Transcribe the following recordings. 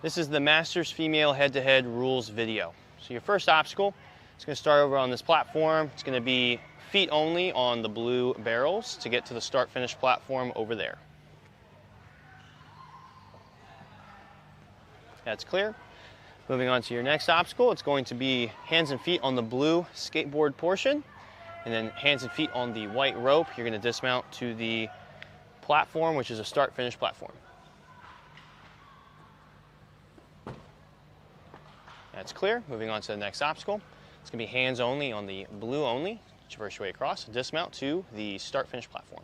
This is the Masters Female head-to-head rules video. So your first obstacle, it's going to start over on this platform. It's going to be feet only on the blue barrels to get to the start-finish platform over there. That's clear. Moving on to your next obstacle, it's going to be hands and feet on the blue skateboard portion, and then hands and feet on the white rope. You're going to dismount to the platform, which is a start-finish platform. That's clear. Moving on to the next obstacle. It's going to be hands only on the blue only. Traverse your way across and dismount to the start-finish platform.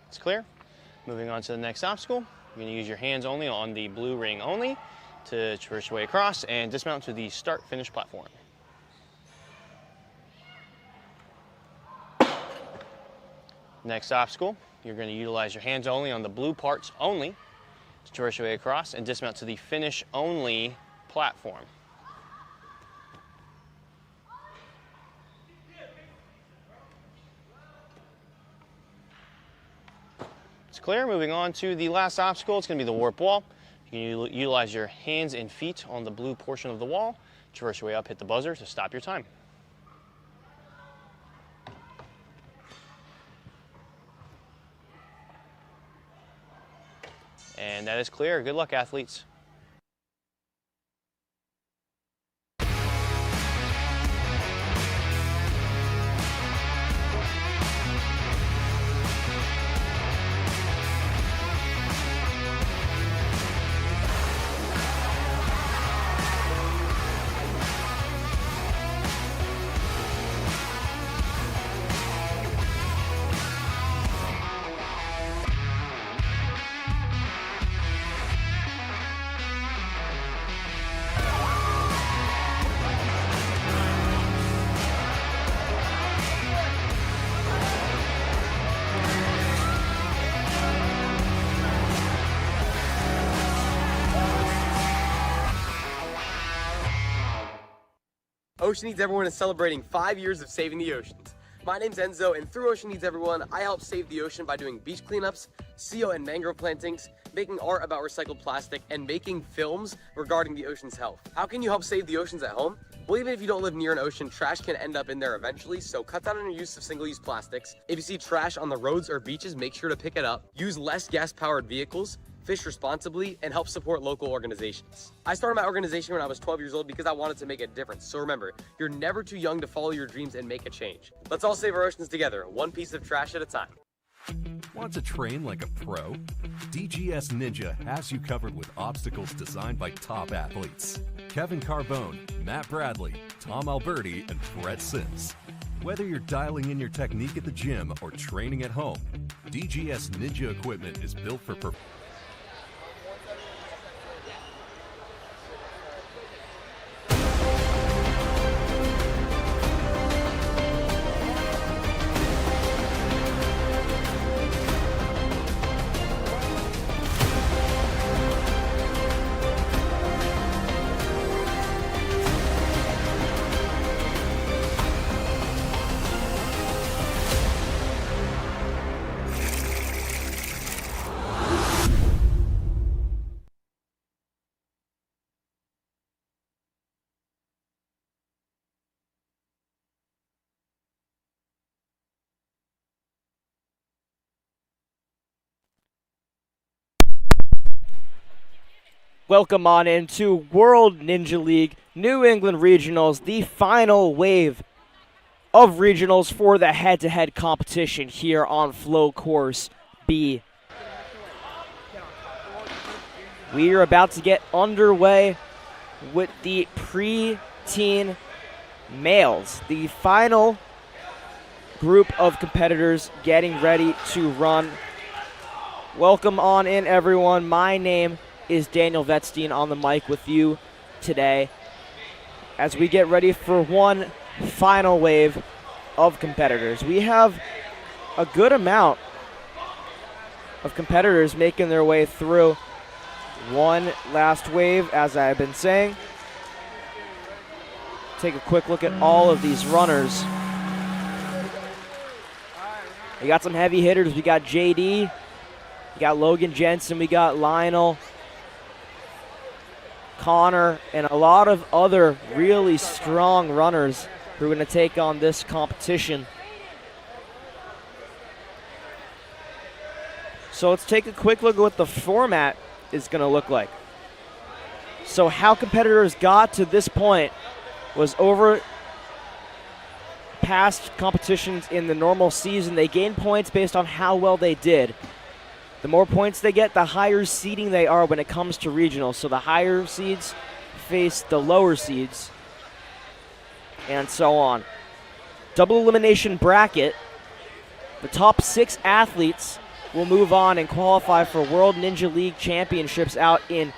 It's clear. Moving on to the next obstacle. You're going to use your hands only on the blue ring only to traverse your way across and dismount to the start-finish platform. Next obstacle, you're going to utilize your hands only on the blue parts only to traverse your way across and dismount to the finish only platform. It's clear. Moving on to the last obstacle, it's going to be the warp wall. You can utilize your hands and feet on the blue portion of the wall, traverse your way up, hit the buzzer to stop your time. And that is clear. Good luck, athletes. Ocean Needs Everyone is celebrating 5 years of saving the oceans. My name's Enzo, and through Ocean Needs Everyone, I help save the ocean by doing beach cleanups, CO and mangrove plantings, making art about recycled plastic, and making films regarding the ocean's health. How can you help save the oceans at home? Well, even if you don't live near an ocean, trash can end up in there eventually, so cut down on your use of single-use plastics. If you see trash on the roads or beaches, make sure to pick it up. Use less gas-powered vehicles, fish responsibly, and help support local organizations. I started my organization when I was 12 years old because I wanted to make a difference. So remember, you're never too young to follow your dreams and make a change. Let's all save our oceans together, one piece of trash at a time. Want to train like a pro? DGS Ninja has you covered with obstacles designed by top athletes. Kevin Carbone, Matt Bradley, Tom Alberti, and Brett Sims. Whether you're dialing in your technique at the gym or training at home, DGS Ninja equipment is built for performance. Welcome on into World Ninja League New England Regionals, the final wave of regionals for the head-to-head competition here on Flow Course B. We are about to get underway with the Preteen Males, the final group of competitors getting ready to run. Welcome on in, everyone. My name is Daniel Vetstein on the mic with you today as we get ready for one final wave of competitors. We have a good amount of competitors making their way through one last wave, as I've been saying. Take a quick look at all of these runners. We got some heavy hitters. We got JD, we got Logan Jensen, we got Lionel, Connor, and a lot of other really strong runners who are going to take on this competition. So let's take a quick look at what the format is going to look like. So how competitors got to this point was over past competitions in the normal season. They gain points based on how well they did. The more points they get, the higher seeding they are when it comes to regionals. So the higher seeds face the lower seeds, and so on. Double elimination bracket. The top 6 athletes will move on and qualify for World Ninja League Championships out in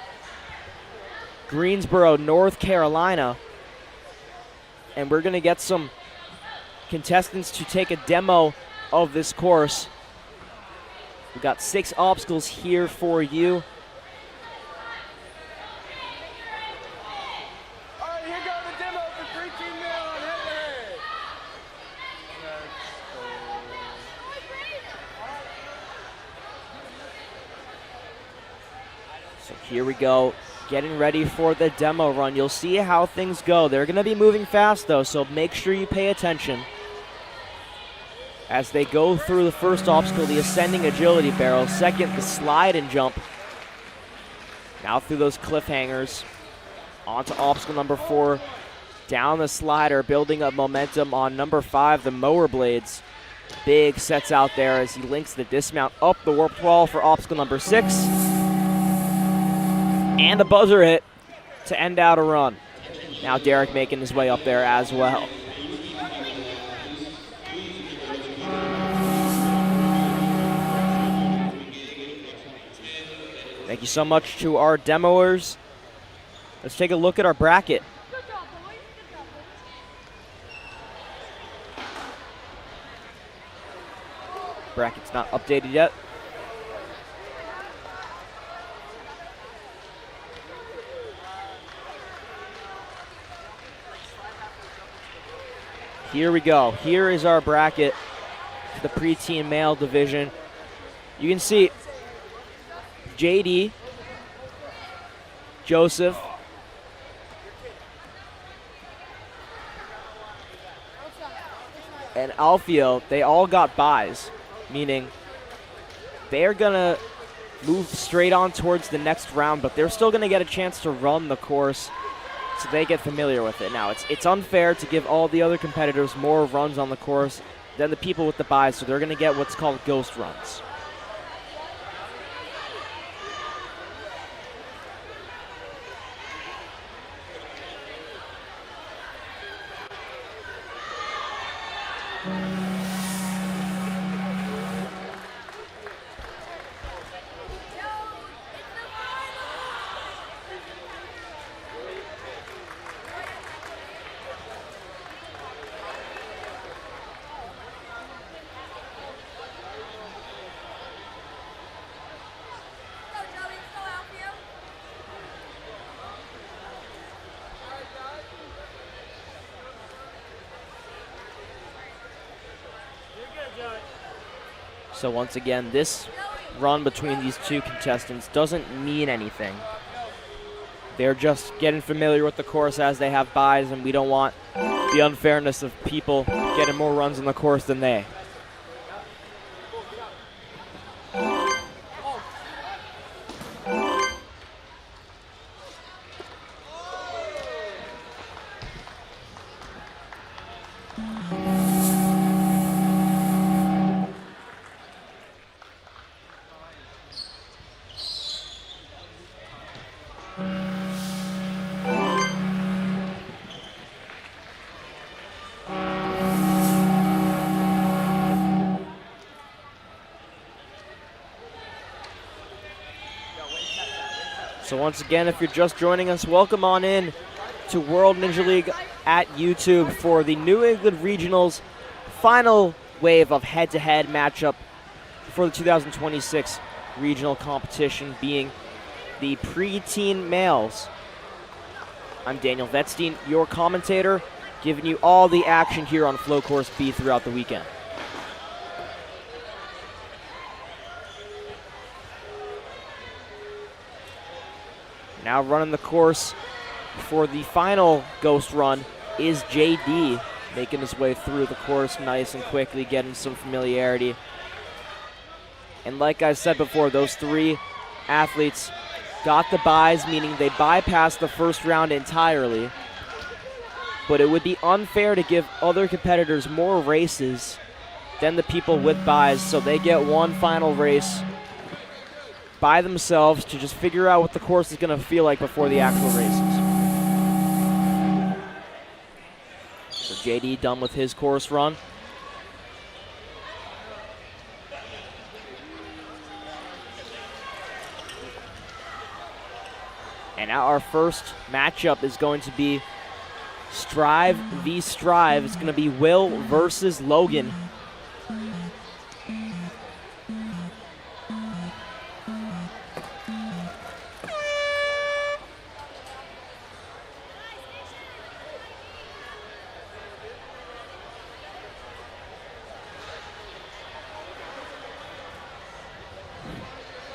Greensboro, North Carolina. And we're going to get some contestants to take a demo of this course. We've got 6 obstacles here for you. All right, here goes the demo for Preteen Male on head-to-head. So here we go, getting ready for the demo run. You'll see how things go. They're going to be moving fast, though, so make sure you pay attention as they go through the first obstacle, the ascending agility barrel. Second, the slide and jump. Now through those cliffhangers. Onto obstacle number 4. Down the slider, building up momentum on number 5, the mower blades. Big sets out there as he links the dismount up the warp wall for obstacle number 6. And a buzzer hit to end out a run. Now Derek making his way up there as well. Thank you so much to our demoers. Let's take a look at our bracket. Bracket's not updated yet. Here we go. Here is our bracket for the Preteen Male division. You can see JD, Joseph, and Alfio, they all got buys, meaning they're going to move straight on towards the next round, but they're still going to get a chance to run the course so they get familiar with it. Now, it's unfair to give all the other competitors more runs on the course than the people with the buys, so they're going to get what's called ghost runs. So once again, this run between these two contestants doesn't mean anything. They're just getting familiar with the course as they have buys, and we don't want the unfairness of people getting more runs on the course than they. So once again, if you're just joining us, welcome on in to World Ninja League at YouTube for the New England Regionals final wave of head-to-head matchup for the 2026 regional competition, being the Preteen Males. I'm Daniel Vetstein, your commentator, giving you all the action here on Flow Course B throughout the weekend. Now running the course for the final ghost run is JD, making his way through the course nice and quickly, getting some familiarity. And like I said before, those three athletes got the buys, meaning they bypassed the first round entirely. But it would be unfair to give other competitors more races than the people with buys, so they get one final race by themselves to just figure out what the course is going to feel like before the actual races. So JD done with his course run. And now our first matchup is going to be Strive v. Strive. It's going to be Will versus Logan.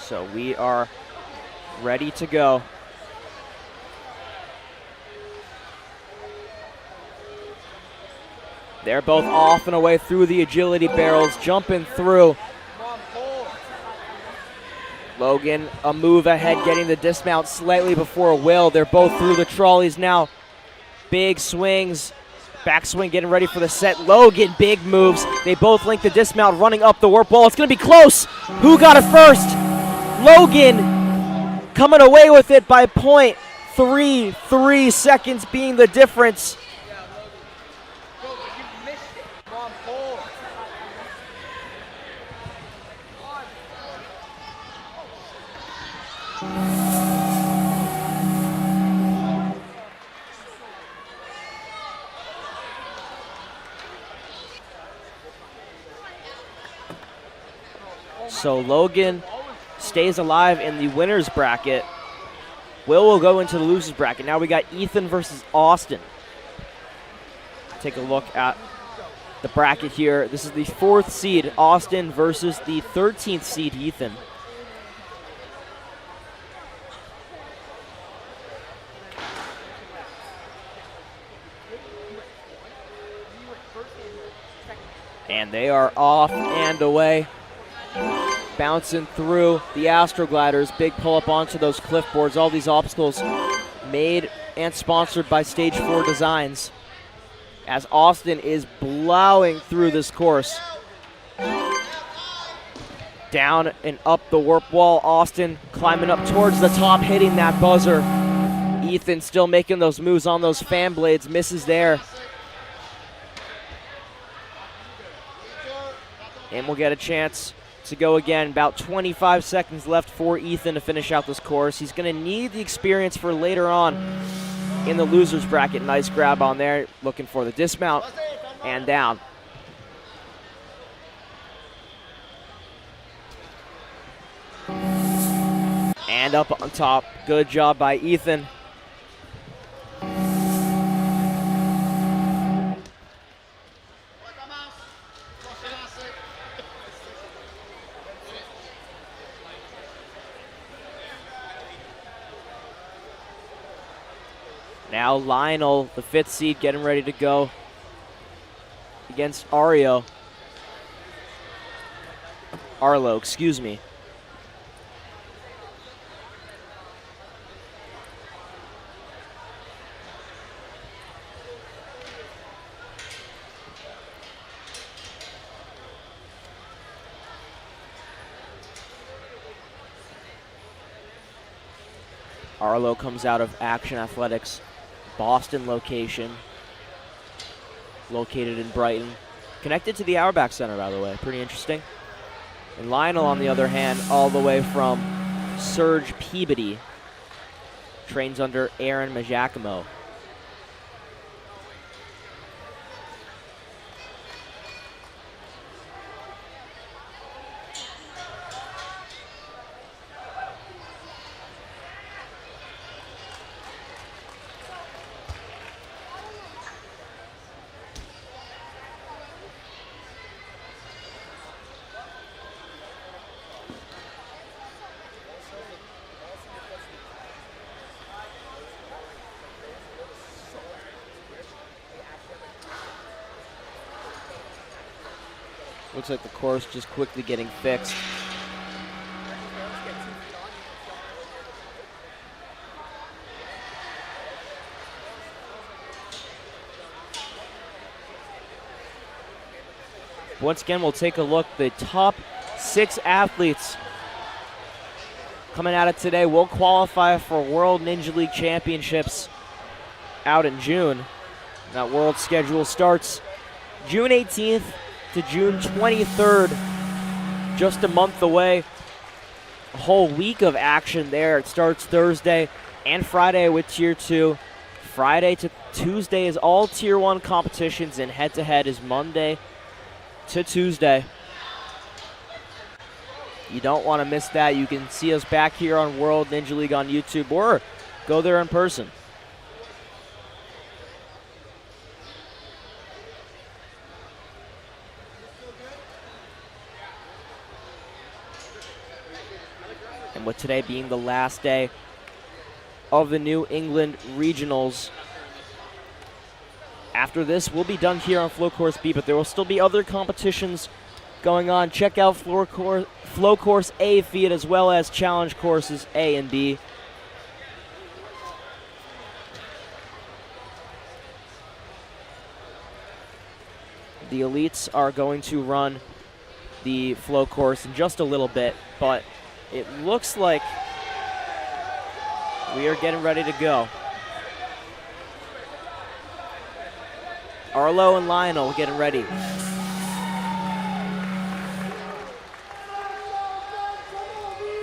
So we are ready to go. They're both off and away through the agility barrels, jumping through. Logan, a move ahead, getting the dismount slightly before Will. They're both through the trolleys now. Big swings, backswing, getting ready for the set. Logan, big moves. They both link the dismount, running up the warp wall. It's going to be close. Who got it first? Logan coming away with it by 0.33 seconds being the difference. So Logan stays alive in the winner's bracket. Will go into the loser's bracket. Now we got Ethan versus Austin. Take a look at the bracket here. This is the 4th seed, Austin, versus the 13th seed, Ethan. And they are off and away. Bouncing through the Astrogliders, big pull up onto those cliff boards. All these obstacles made and sponsored by Stage 4 Designs, as Austin is plowing through this course. Down and up the warp wall, Austin climbing up towards the top, hitting that buzzer. Ethan still making those moves on those fan blades, misses there. And we'll get a chance to go again. About 25 seconds left for Ethan to finish out this course. He's going to need the experience for later on in the loser's bracket. Nice grab on there, looking for the dismount and down. And up on top. Good job by Ethan. Now Lionel, the 5th seed, getting ready to go against Arlo, excuse me. Arlo comes out of Action Athletics, Boston location, located in Brighton. Connected to the Auerbach Center, by the way, pretty interesting. And Lionel, on the other hand, all the way from Serge Peabody, trains under Aaron Majacomo. Looks like the course just quickly getting fixed. Once again, we'll take a look. The top 6 athletes coming at it today will qualify for World Ninja League Championships out in June. That world schedule starts June 18th to June 23rd, just a month away. A whole week of action there. It starts Thursday and Friday with Tier 2. Friday to Tuesday is all Tier 1 competitions, and head-to-head is Monday to Tuesday. You don't want to miss that. You can see us back here on World Ninja League on YouTube, or go there in person. And with today being the last day of the New England Regionals, after this, we'll be done here on Flow Course B, but there will still be other competitions going on. Check out Flow Course A feed as well as Challenge Courses A and B. The elites are going to run the Flow Course in just a little bit, but it looks like we are getting ready to go. Arlo and Lionel getting ready.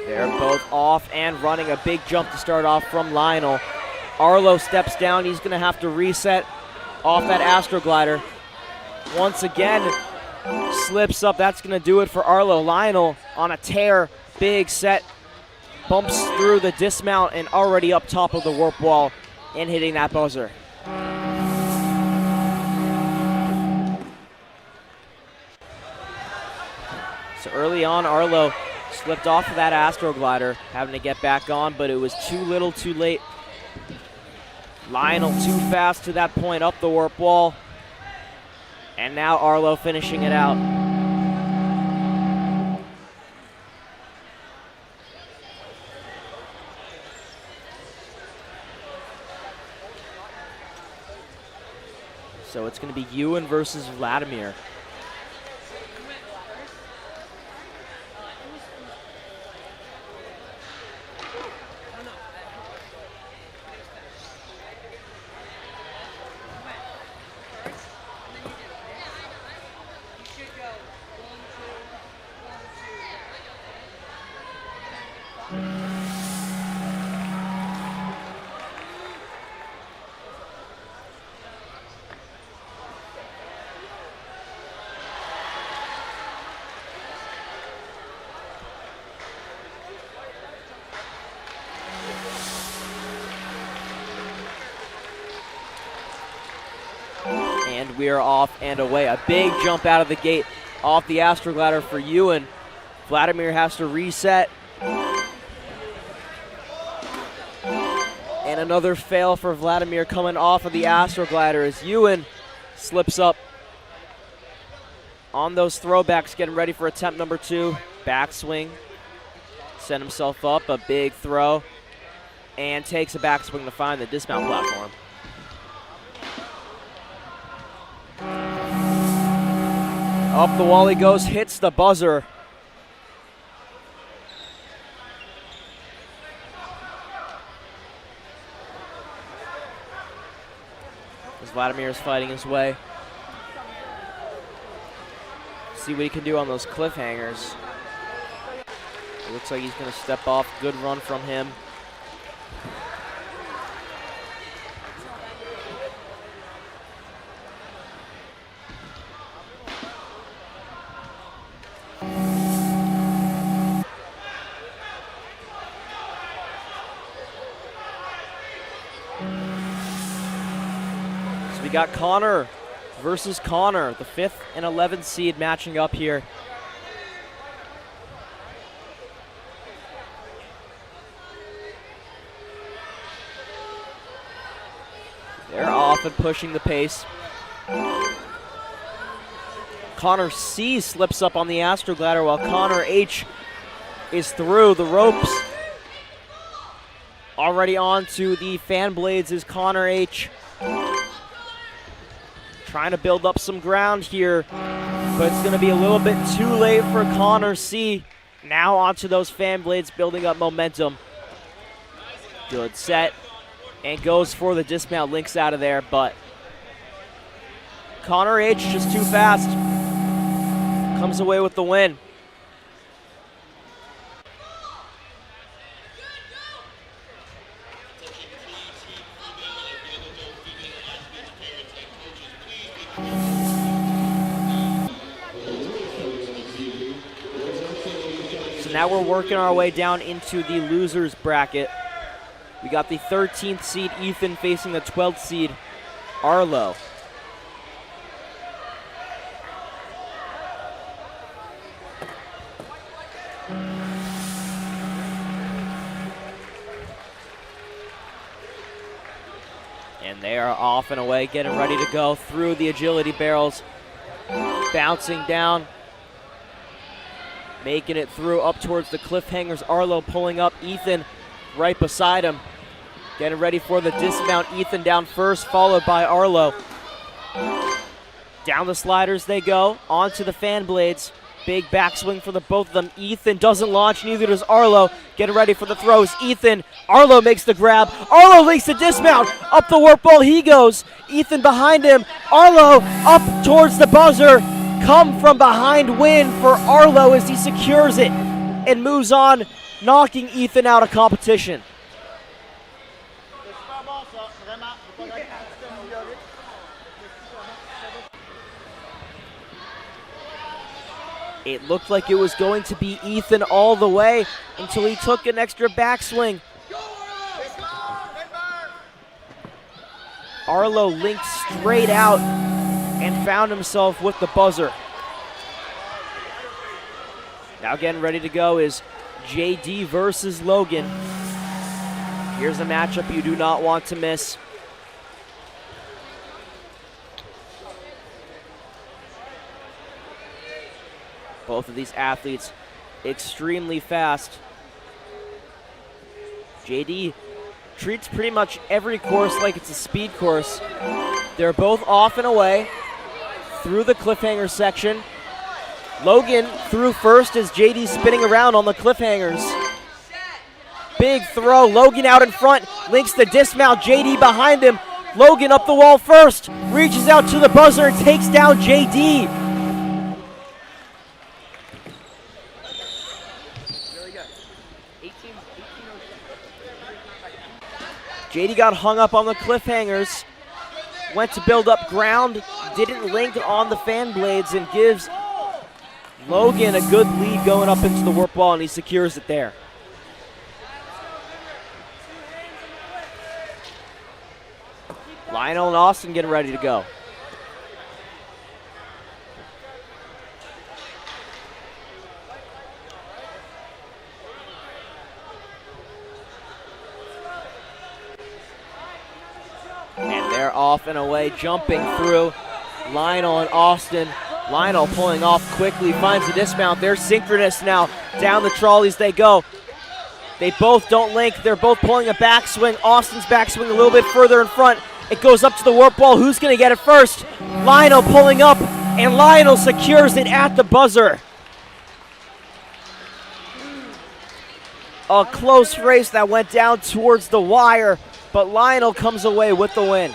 They're both off and running. A big jump to start off from Lionel. Arlo steps down. He's going to have to reset off that Astroglider. Once again, slips up. That's going to do it for Arlo. Lionel on a tear. Big set. Bumps through the dismount and already up top of the warp wall and hitting that buzzer. So early on, Arlo slipped off of that Astroglider, having to get back on, but it was too little too late. Lionel too fast to that point up the warp wall. And now Arlo finishing it out. So it's going to be Ewan versus Vladimir. And we are off and away. A big jump out of the gate off the Astroglider for Ewan. Vladimir has to reset. And And another fail for Vladimir coming off of the Astroglider as Ewan slips up on those throwbacks, getting ready for attempt number 2. Backswing, set himself up, a big throw, and takes a backswing to find the dismount platform. Up the wall he goes, hits the buzzer. As Vladimir is fighting his way. See what he can do on those cliffhangers. It looks like he's going to step off. Good run from him. So we got Connor versus Connor, the 5th and 11th seed matching up here. They're off and pushing the pace. Connor C slips up on the Astroglider while Connor H is through the ropes. Already on to the fan blades is Connor H. Trying to build up some ground here, but it's going to be a little bit too late for Connor C. Now onto those fan blades, building up momentum. Good set, and goes for the dismount, links out of there, but Connor H just too fast. Comes away with the win. So now we're working our way down into the losers bracket. We got the 13th seed Ethan facing the 12th seed Arlo. And they are off and away, getting ready to go through the agility barrels. Bouncing down. Making it through up towards the cliffhangers. Arlo pulling up, Ethan right beside him. Getting ready for the dismount. Ethan down first, followed by Arlo. Down the sliders they go, onto the fan blades. Big backswing for the both of them. Ethan doesn't launch, neither does Arlo. Getting ready for the throws. Ethan, Arlo makes the grab. Arlo links the dismount. Up the warp wall he goes. Ethan behind him. Arlo up towards the buzzer. Come from behind win for Arlo as he secures it and moves on, knocking Ethan out of competition. It looked like it was going to be Ethan all the way until he took an extra backswing. Arlo linked straight out and found himself with the buzzer. Now getting ready to go is JD versus Logan. Here's a matchup you do not want to miss. Both of these athletes extremely fast. JD treats pretty much every course like it's a speed course. They're both off and away through the cliffhanger section. Logan through first as JD spinning around on the cliffhangers. Big throw, Logan out in front, links the dismount, JD behind him. Logan up the wall first, reaches out to the buzzer and takes down JD. JD got hung up on the cliffhangers, went to build up ground, didn't link on the fan blades, and gives Logan a good lead going up into the warp wall, and he secures it there. Lionel and Austin getting ready to go. they're off and away, jumping through. Lionel and Austin. Lionel pulling off quickly, finds the dismount. They're synchronous now. Down the trolleys they go. They both don't link. They're both pulling a backswing. Austin's backswing a little bit further in front. It goes up to the warp wall. Who's going to get it first? Lionel pulling up, and Lionel secures it at the buzzer. A close race that went down towards the wire, but Lionel comes away with the win.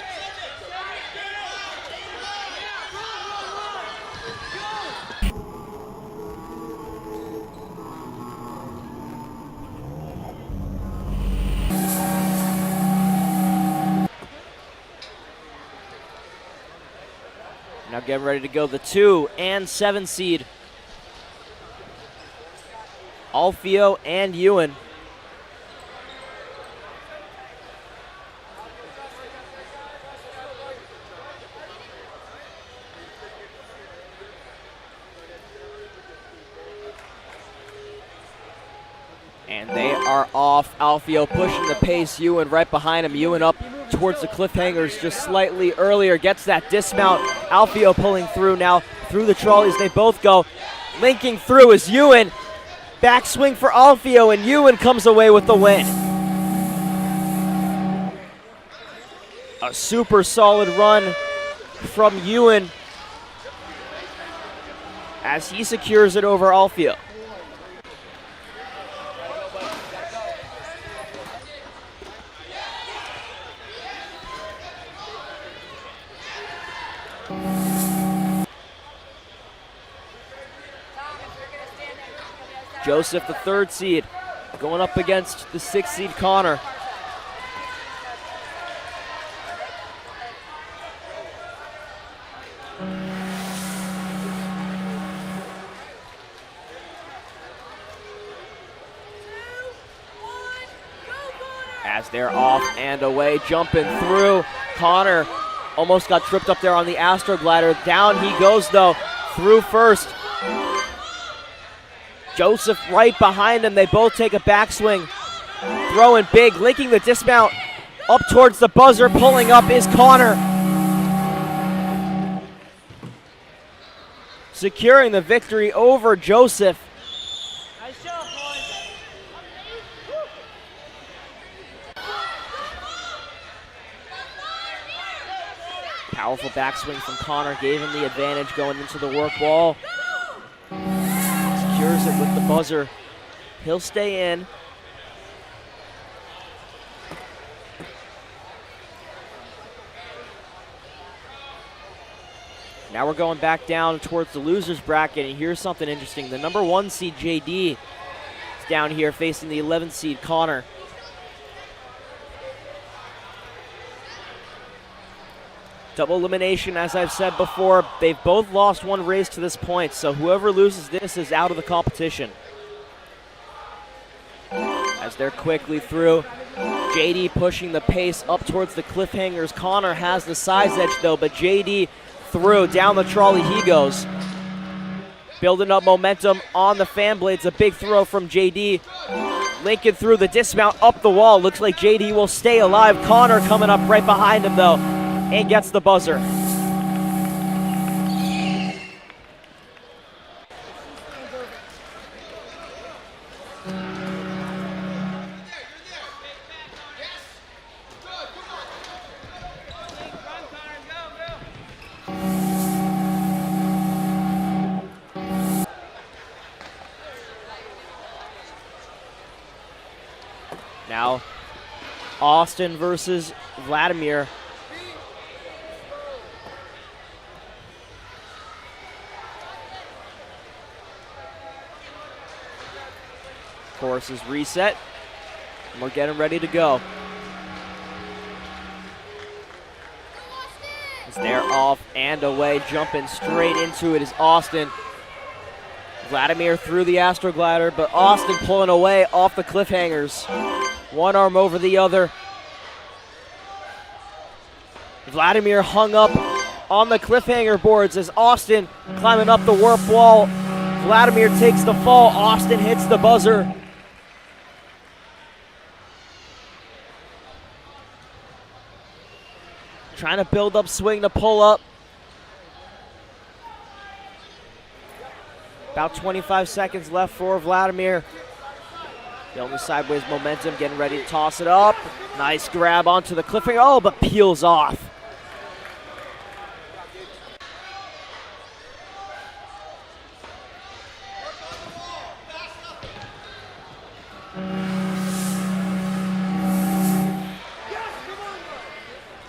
Now getting ready to go the 2 and 7 seed. Alfio and Ewan. And they are off. Alfio pushing the pace. Ewan right behind him. Ewan up towards the cliffhangers just slightly earlier. Gets that dismount. Alfio pulling through now through the trolleys. They both go. Linking through is Ewan. Backswing for Alfio, and Ewan comes away with the win. A super solid run from Ewan as he secures it over Alfio. Joseph, the 3rd seed, going up against the 6th seed Connor. As they're off and away, jumping through. Connor almost got tripped up there on the Astro Glider. Down he goes though, through first. Joseph right behind him. They both take a backswing. Throwing big, linking the dismount up towards the buzzer. Pulling up is Connor. Securing the victory over Joseph. Nice job, boys. Powerful backswing from Connor gave him the advantage going into the work wall. Secures it with the buzzer. He'll stay in. Now we're going back down towards the losers bracket, and here's something interesting. The number 1 seed JD is down here facing the 11th seed Connor. Double elimination, as I've said before. They've both lost one race to this point, so whoever loses this is out of the competition. As they're quickly through, JD pushing the pace up towards the cliffhangers. Connor has the size edge though, but JD through, down the trolley he goes. Building up momentum on the fan blades. A big throw from JD. Lincoln through the dismount up the wall. Looks like JD will stay alive. Connor coming up right behind him though, and gets the buzzer. Now, Austin versus Vladimir. Course is reset, and we're getting ready to go. As they're off and away, jumping straight into it is Austin. Vladimir through the Astro Glider, but Austin pulling away off the cliffhangers. One arm over the other. Vladimir hung up on the cliffhanger boards as Austin climbing up the warp wall. Vladimir takes the fall. Austin hits the buzzer. trying to build up swing to pull up. About 25 seconds left for Vladimir. Building sideways momentum, getting ready to toss it up. Nice grab onto the cliffhanger. Oh, but peels off.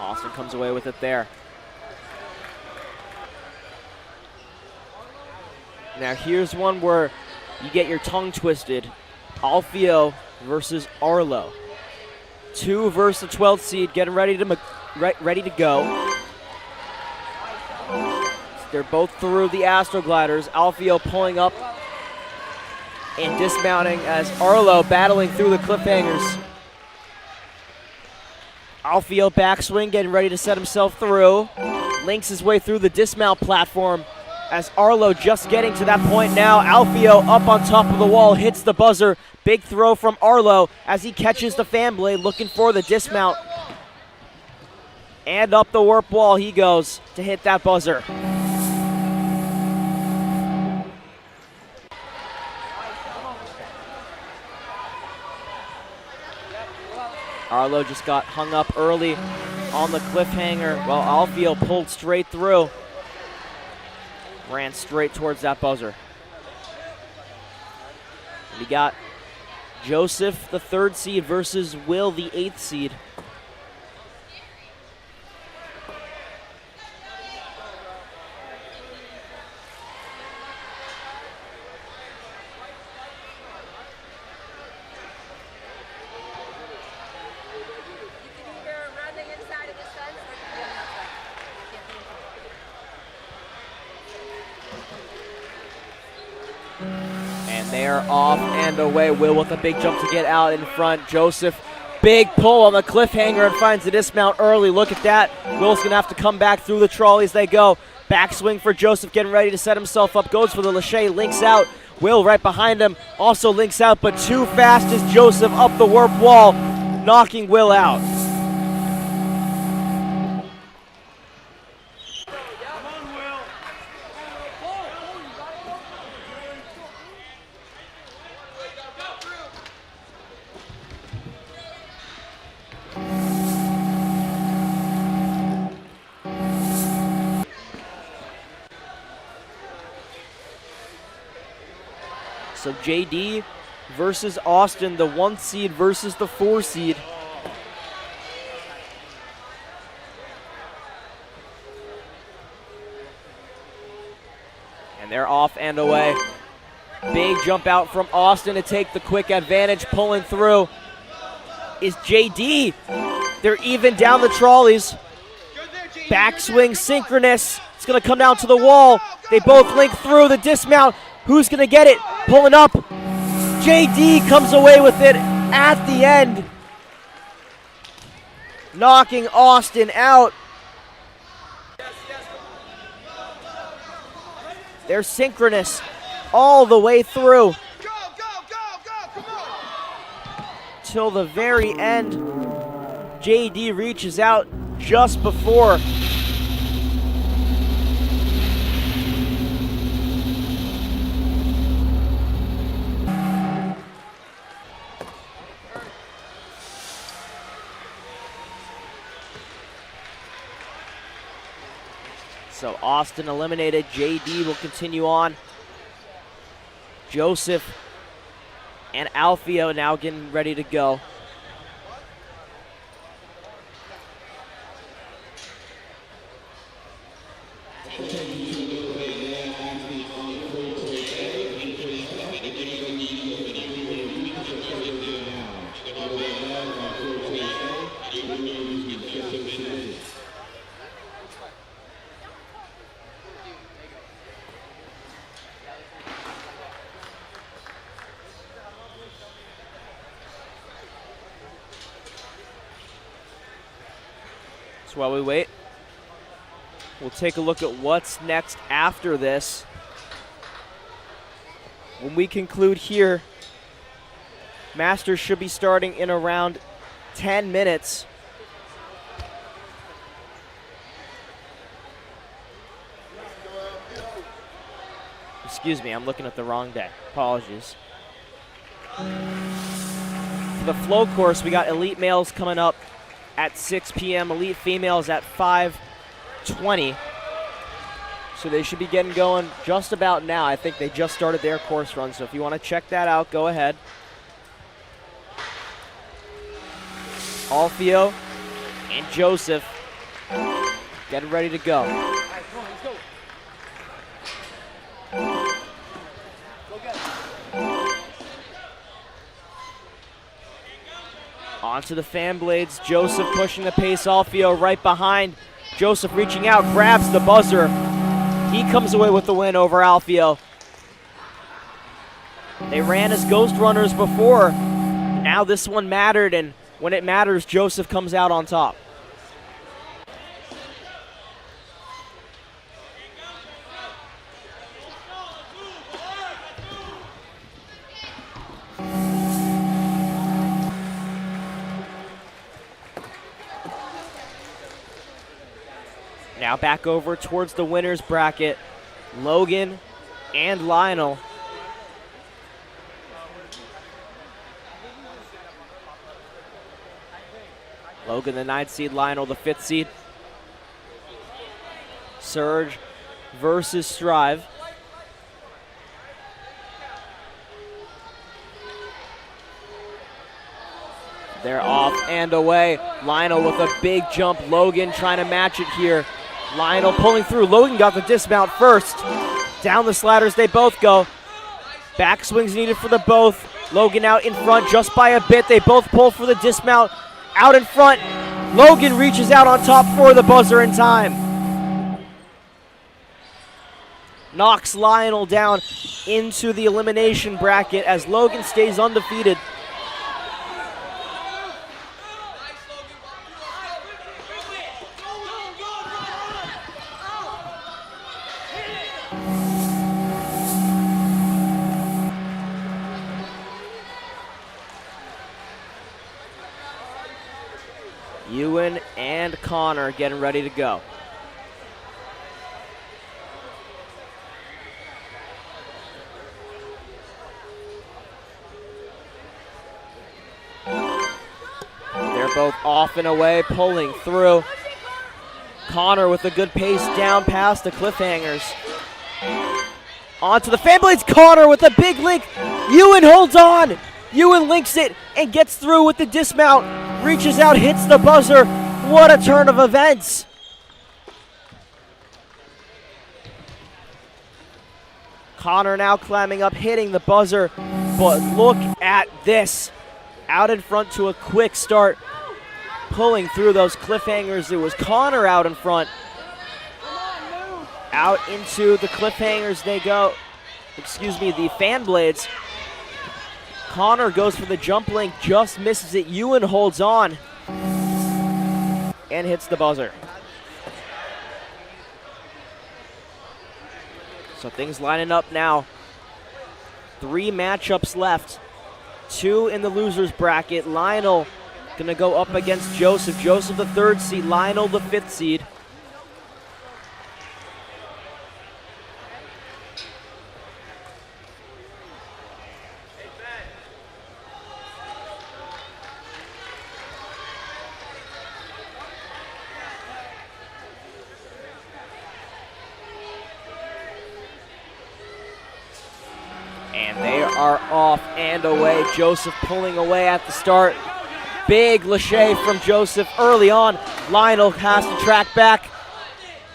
Austin comes away with it there. Now here's one where you get your tongue twisted. Alfio versus Arlo. 2 versus the 12th seed, getting ready to go. They're both through the Astrogliders. Alfio pulling up and dismounting as Arlo battling through the cliffhangers. Alfio backswing, getting ready to set himself through. Links his way through the dismount platform as Arlo just getting to that point now. Alfio up on top of the wall, hits the buzzer. Big throw from Arlo as he catches the fan blade, looking for the dismount. And up the warp wall he goes to hit that buzzer. Arlo just got hung up early on the cliffhanger while Alfio pulled straight through. Ran straight towards that buzzer. We got Joseph, the 3rd seed, versus Will, the 8th seed. They are off and away. Will with a big jump to get out in front. Joseph, big pull on the cliffhanger and finds the dismount early. Look at that. Will's going to have to come back through the trolleys. They go. Backswing for Joseph, getting ready to set himself up. Goes for the Lachey, links out. Will right behind him, also links out, but too fast is Joseph up the warp wall, knocking Will out. So JD versus Austin, the 1 seed versus the 4 seed. And they're off and away. Big jump out from Austin to take the quick advantage, pulling through is JD. They're even down the trolleys. Backswing synchronous. It's gonna come down to the wall. They both link through the dismount. Who's gonna get it? Pulling up. JD comes away with it at the end, knocking Austin out. They're synchronous all the way through. Till the very end. JD reaches out just before. So Austin eliminated. JD will continue on. Joseph and Alfio now getting ready to go. So while we wait, we'll take a look at what's next after this. When we conclude here, Masters should be starting in around 10 minutes. excuse me, I'm looking at the wrong day. Apologies. For the flow course, we got elite males coming up at 6 p.m., elite females at 5:20. So they should be getting going just about now. I think they just started their course run, so if you want to check that out, go ahead. Alfio and Joseph getting ready to go. Onto the fan blades. Joseph pushing the pace. Alfio right behind. Joseph reaching out, grabs the buzzer. He comes away with the win over Alfio. They ran as ghost runners before. Now this one mattered, and when it matters, Joseph comes out on top. Now back over towards the winners bracket. Logan and Lionel. Logan the 9th seed, Lionel the 5th seed. Surge versus Strive. They're off and away. Lionel with a big jump. Logan trying to match it here. Lionel pulling through. Logan got the dismount first. Down the slatters they both go. Backswings needed for the both. Logan out in front just by a bit. They both pull for the dismount. Out in front. Logan reaches out on top for the buzzer in time. Knocks Lionel down into the elimination bracket as Logan stays undefeated. Ewan and Connor getting ready to go. They're both off and away, pulling through. Connor with a good pace down past the cliffhangers. Onto the fan blades. Connor with a big link. Ewan holds on. Ewan links it and gets through with the dismount. Reaches out, hits the buzzer. What a turn of events. Connor now climbing up, hitting the buzzer. But look at this. Out in front to a quick start. Pulling through those cliffhangers. It was Connor out in front. Out into the cliffhangers they go. Excuse me, the fan blades. Connor goes for the jump link, just misses it. Ewan holds on and hits the buzzer. So things lining up now. 3 matchups left. 2 in the losers bracket. Lionel gonna go up against Joseph. Joseph the 3rd seed, Lionel the 5th seed. And they are off and away. Joseph pulling away at the start. Big lâché from Joseph early on. Lionel has to track back.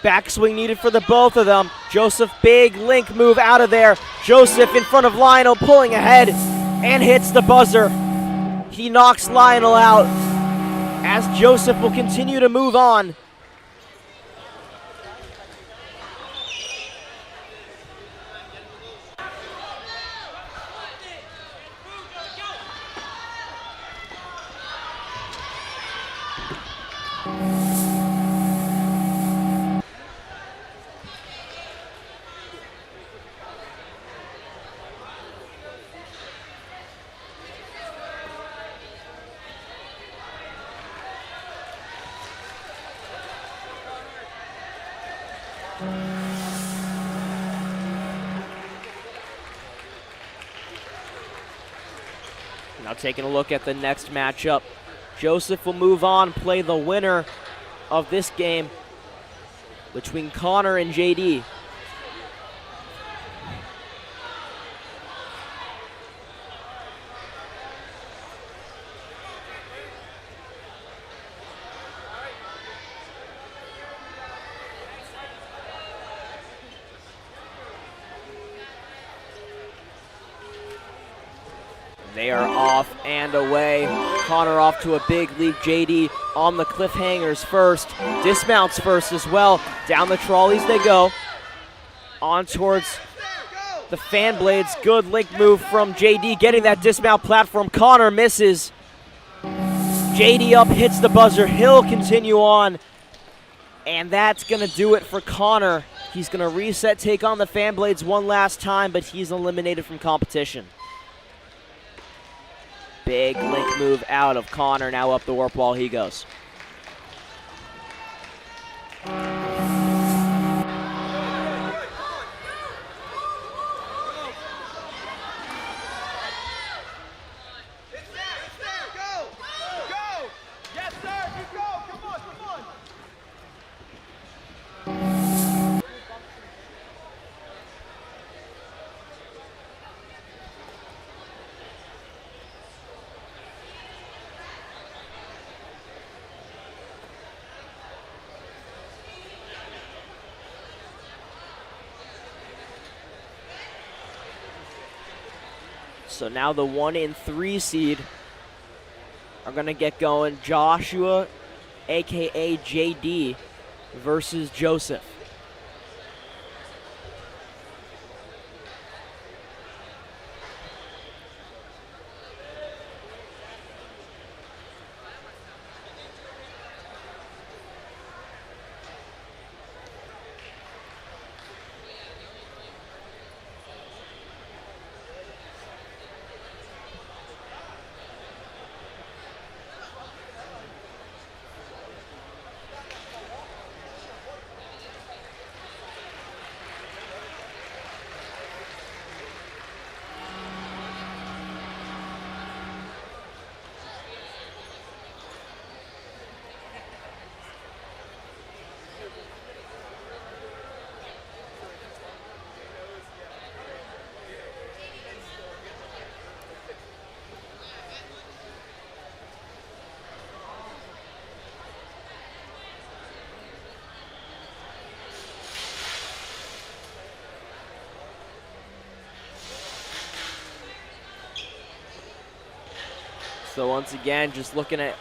Backswing needed for the both of them. Joseph, big link move out of there. Joseph in front of Lionel, pulling ahead and hits the buzzer. He knocks Lionel out as Joseph will continue to move on. Now taking a look at the next matchup. Joseph will move on, play the winner of this game between Connor and JD. They are off and away. Connor off to a big lead. JD on the cliffhangers first. Dismounts first as well. Down the trolleys they go. On towards the fan blades. Good link move from JD, getting that dismount platform. Connor misses. JD up, hits the buzzer. He'll continue on. And that's going to do it for Connor. He's going to reset, take on the fan blades one last time, but he's eliminated from competition. Big link move out of Connor. Now up the warp wall he goes. So now the 1 and 3 seed are going to get going. Joshua, a.k.a. JD, versus Joseph. So once again, just looking at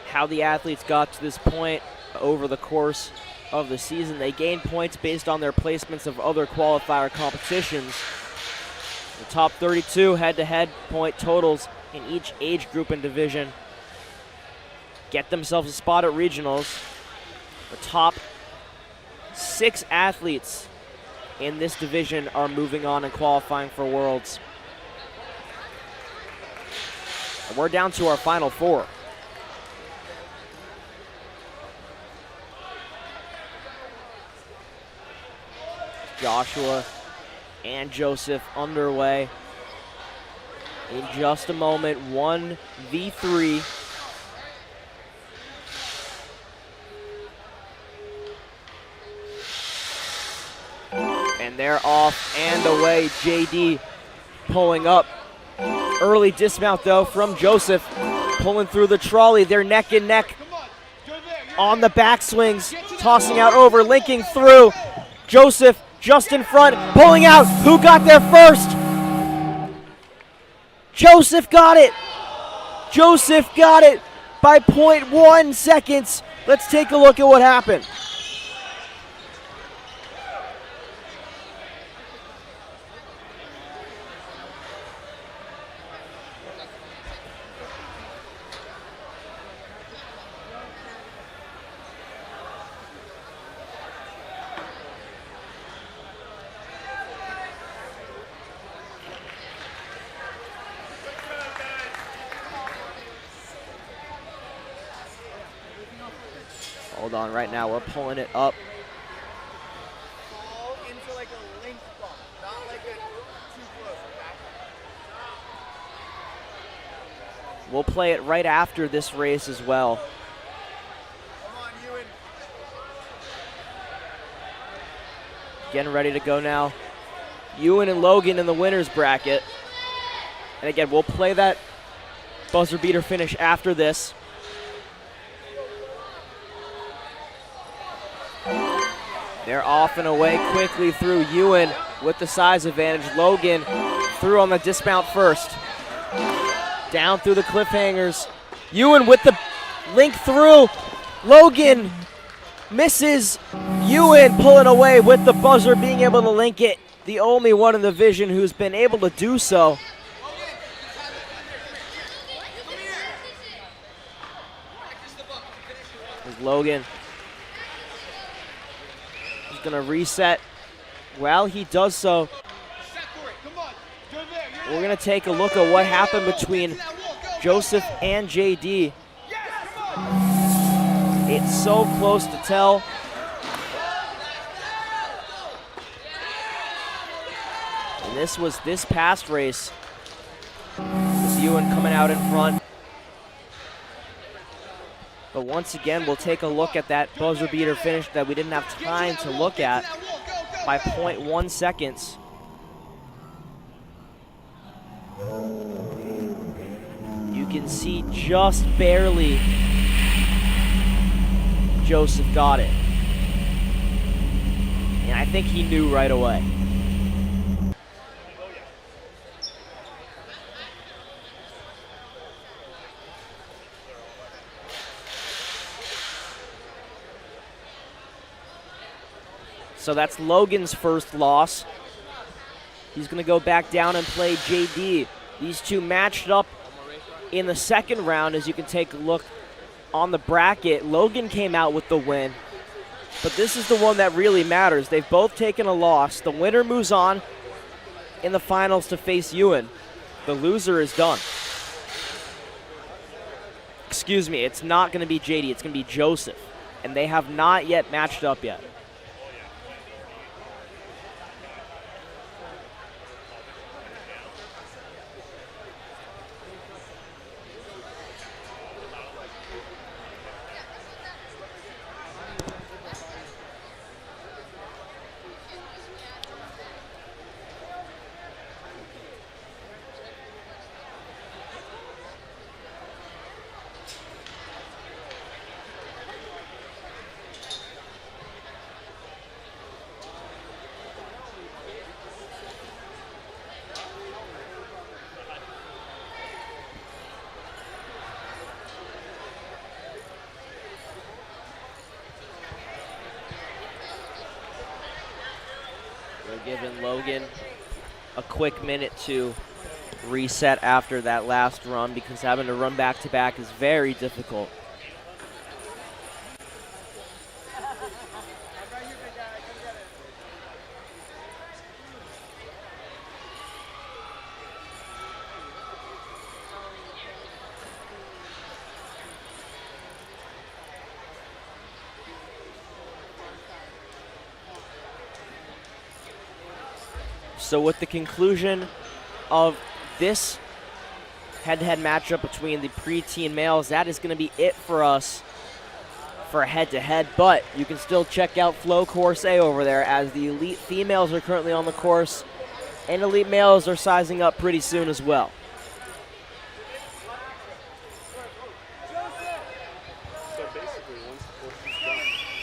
how the athletes got to this point over the course of the season. They gain points based on their placements of other qualifier competitions. The top 32 head-to-head point totals in each age group and division get themselves a spot at regionals. The top 6 athletes in this division are moving on and qualifying for Worlds. And we're down to our final 4. Joshua and Joseph underway. In just a moment, 1v3. And they're off and away. JD pulling up. Early dismount, though, from Joseph. Pulling through the trolley. They're neck and neck on the backswings. Tossing out over, linking through. Joseph just in front, pulling out. Who got there first? Joseph got it. Joseph got it by 0.1 seconds. Let's take a look at what happened. Hold on, right now we're pulling it up. Fall into like a link bump, not like a too close, We'll play it right after this race as well. Getting ready to go now. Ewan and Logan in the winner's bracket. And again, we'll play that buzzer beater finish after this. They're off and away quickly through. Ewan with the size advantage. Logan through on the dismount first. Down through the cliffhangers. Ewan with the link through. Logan misses. Ewan pulling away with the buzzer, being able to link it. The only one in the division who's been able to do so. There's Logan. He's gonna reset. While he does so, we're gonna take a look at what happened between Joseph and JD. It's so close to tell. And this was this past race. With Ewan coming out in front. But once again, we'll take a look at that buzzer beater finish that we didn't have time to look at by 0.1 seconds. You can see just barely Joseph got it. And I think he knew right away. So that's Logan's first loss. He's going to go back down and play JD. These two matched up in the second round. As you can take a look on the bracket, Logan came out with the win. But this is the one that really matters. They've both taken a loss. The winner moves on in the finals to face Ewan. The loser is done. Excuse me, it's not going to be JD. It's going to be Joseph. And they have not yet matched up yet. Giving Logan a quick minute to reset after that last run, because having to run back-to-back is very difficult. So with the conclusion of this head-to-head matchup between the preteen males, that is going to be it for us for a head-to-head. But you can still check out Flow Course A over there, as the elite females are currently on the course, and elite males are sizing up pretty soon as well. So basically, once the course is done,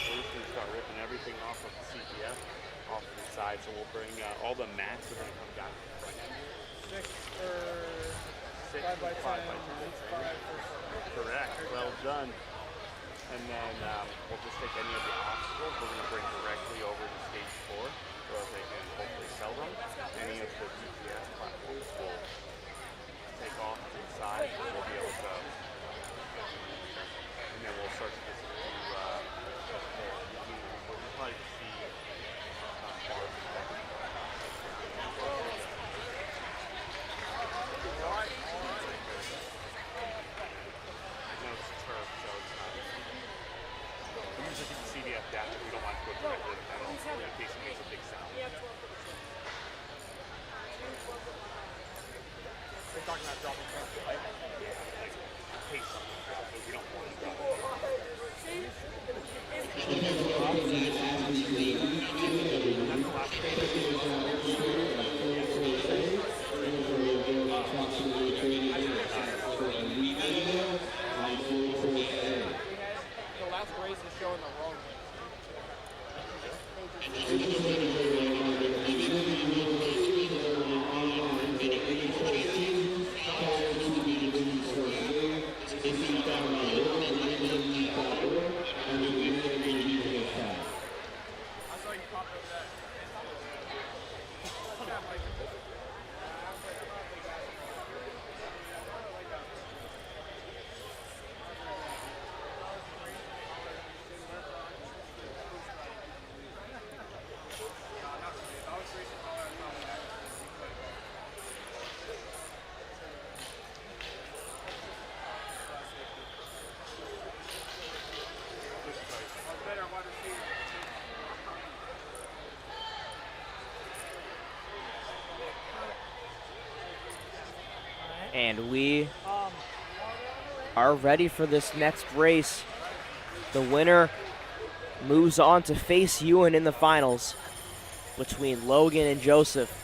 we're just going to start ripping everything off of the CPF, off to the side. So we'll bring all the mats are going to come down to the front end. 6 by 5 by 10. Correct. Well done. And then we'll just take any of the obstacles we're going to bring directly over to stage 4, so that they can hopefully sell them. Any of the GPS platforms will take off to the side, and we'll be able to, and then we'll start to visit to we'll probably see CDF data. We don't want to go directly to the pedal in case it makes a big sound. They're talking about dropping. case something drops, we don't want to drop The last race is showing the wrong way. And we are ready for this next race. The winner moves on to face Ewan in the finals between Logan and Joseph.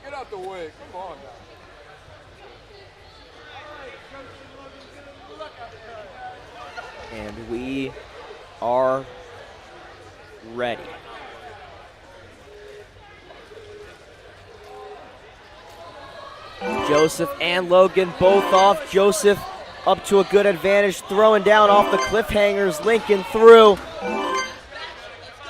Get out the way. Come on now. And we are ready. Joseph and Logan both off. Joseph up to a good advantage, throwing down off the cliffhangers. Lincoln through.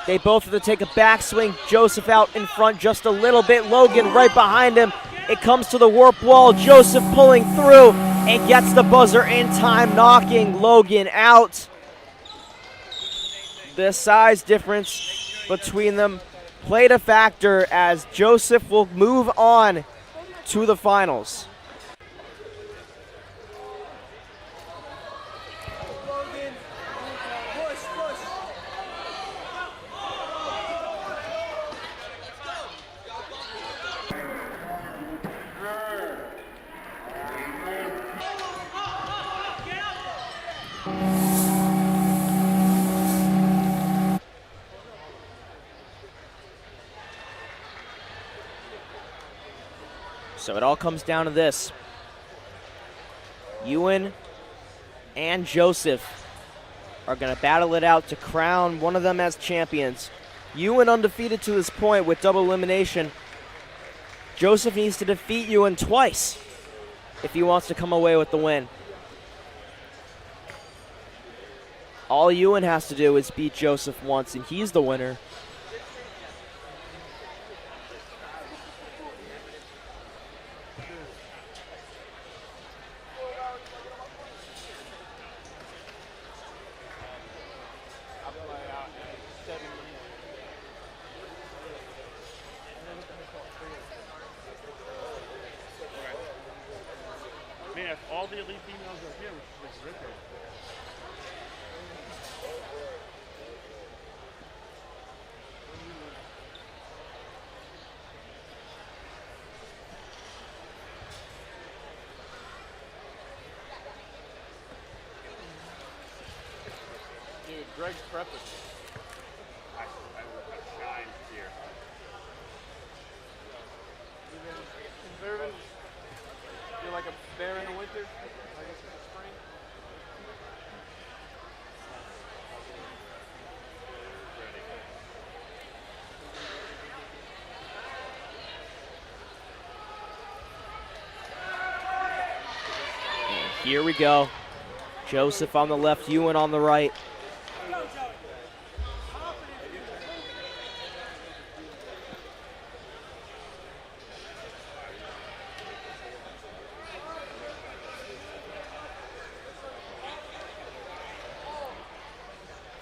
They both have to take a backswing. Joseph out in front just a little bit. Logan right behind him. It comes to the warp wall. Joseph pulling through and gets the buzzer in time, knocking Logan out. The size difference between them played a factor as Joseph will move on to the finals. So it all comes down to this. Ewan and Joseph are going to battle it out to crown one of them as champions. Ewan undefeated to this point with double elimination. Joseph needs to defeat Ewan twice if he wants to come away with the win. All Ewan has to do is beat Joseph once, and he's the winner. Man, if all the elite females are here, we should just rip it. Dude, Greg's prepping. I shine here. Conserving. You're like a bear in the winter. I guess in the spring. And here we go. Joseph on the left, Ewan on the right.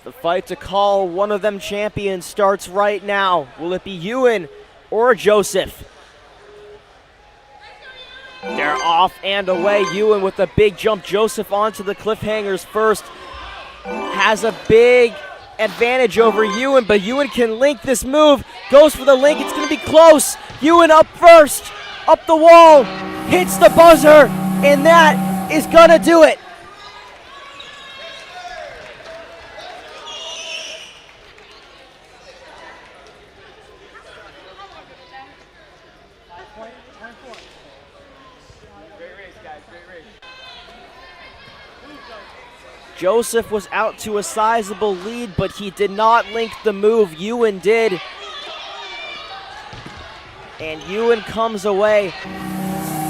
The fight to call one of them champions starts right now. Will it be Ewan or Joseph? They're off and away. Ewan with a big jump. Joseph onto the cliffhangers first. Has a big advantage over Ewan, but Ewan can link this move. Goes for the link. It's going to be close. Ewan up first. Up the wall. Hits the buzzer. And that is going to do it. Joseph was out to a sizable lead, but he did not link the move. Ewan did. And Ewan comes away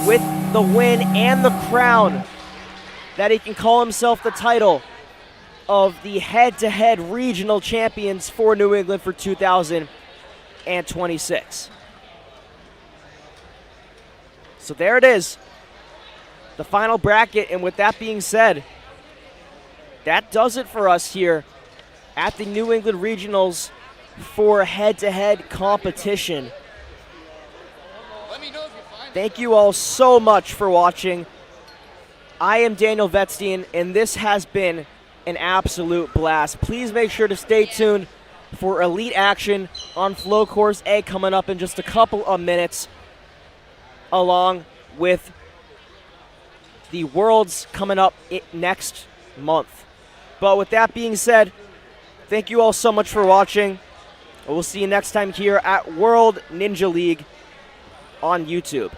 with the win and the crown that he can call himself the title of the head-to-head regional champions for New England for 2026. So there it is, the final bracket. And with that being said, that does it for us here at the New England Regionals for head-to-head competition. Thank you all so much for watching. I am Daniel Vetstein, and this has been an absolute blast. Please make sure to stay tuned for elite action on Flow Course A coming up in just a couple of minutes, along with the Worlds coming up next month. But with that being said, thank you all so much for watching. We'll see you next time here at World Ninja League on YouTube.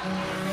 Go!